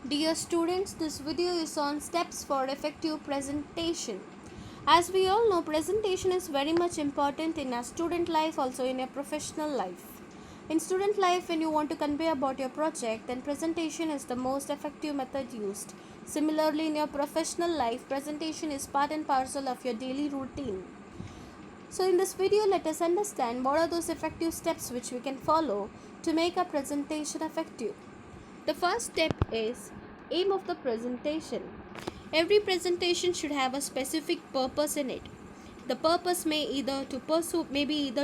Dear students, this video is on steps for effective presentation. As we all know, presentation is very much important in a student life, also in a professional life. In student life, when you want to convey about your project, then presentation is the most effective method used. Similarly, in your professional life, presentation is part and parcel of your daily routine. So in this video, let us understand what are those effective steps which we can follow to make a presentation effective. The first step is aim of the presentation. Every presentation should have a specific purpose in it. The purpose may be either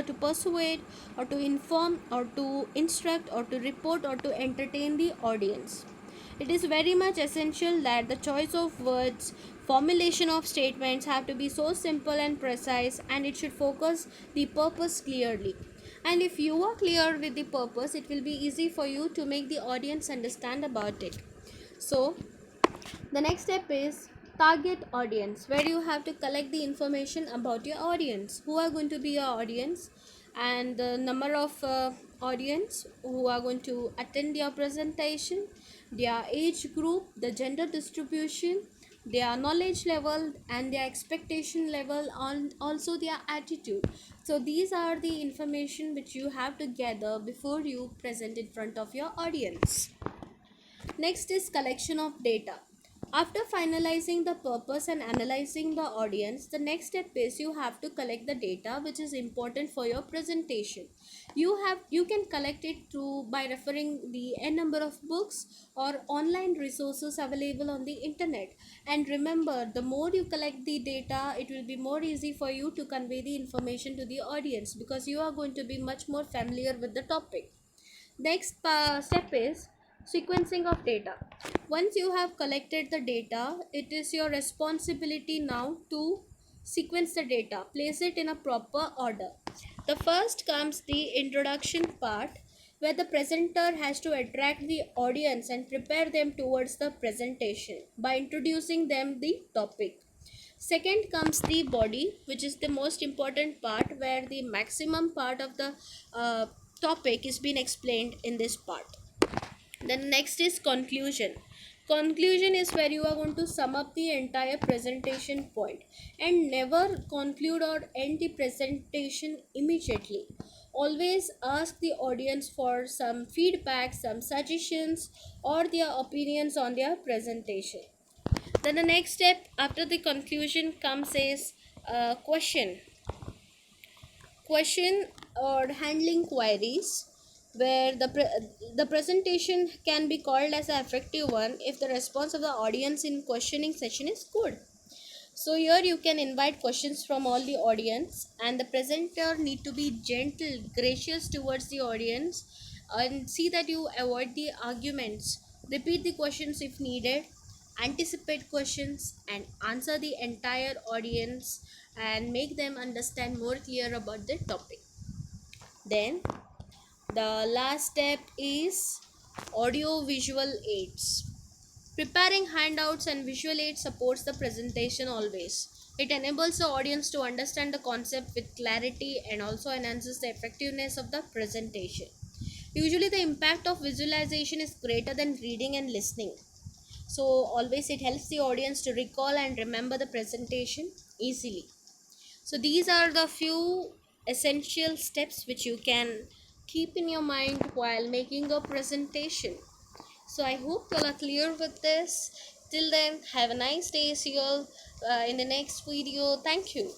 to persuade or to inform or to instruct or to report or to entertain the audience. It is very much essential that the choice of words, formulation of statements have to be so simple and precise, and it should focus the purpose clearly. And if you are clear with the purpose, it will be easy for you to make the audience understand about it. So the next step is target audience, where you have to collect the information about your audience, who are going to be your audience, and the number of audience who are going to attend your presentation, their age group, the gender distribution, their knowledge level, and their expectation level, and also their attitude. So these are the information which you have to gather before you present in front of your audience. Next is collection of data. After finalizing the purpose and analyzing the audience, the next step is you have to collect the data which is important for your presentation. You can collect it through by referring the n number of books or online resources available on the internet. And remember, the more you collect the data, it will be more easy for you to convey the information to the audience, because you are going to be much more familiar with the topic. Next step is sequencing of data. Once you have collected the data, it is your responsibility now to sequence the data, place it in a proper order. The first comes the introduction part, where the presenter has to attract the audience and prepare them towards the presentation by introducing them the topic. Second comes the body, which is the most important part, where the maximum part of the topic is being explained in this part. Then next is conclusion. Conclusion is where you are going to sum up the entire presentation point, and never conclude or end the presentation immediately. Always ask the audience for some feedback, some suggestions, or their opinions on their presentation. Then the next step after the conclusion comes is question or handling queries, where the presentation can be called as an effective one if the response of the audience in questioning session is good. So here you can invite questions from all the audience, and the presenter need to be gentle, gracious towards the audience, and see that you avoid the arguments. Repeat the questions if needed, anticipate questions, and answer the entire audience and make them understand more clear about the topic. Then the last step is audio visual aids. Preparing handouts and visual aids supports the presentation always. It enables the audience to understand the concept with clarity and also enhances the effectiveness of the presentation. Usually, the impact of visualization is greater than reading and listening. So, always it helps the audience to recall and remember the presentation easily. So, these are the few essential steps which you can keep in your mind while making a presentation. So I hope you all are clear with this. Till then, have a nice day. See you all in the next video. Thank you.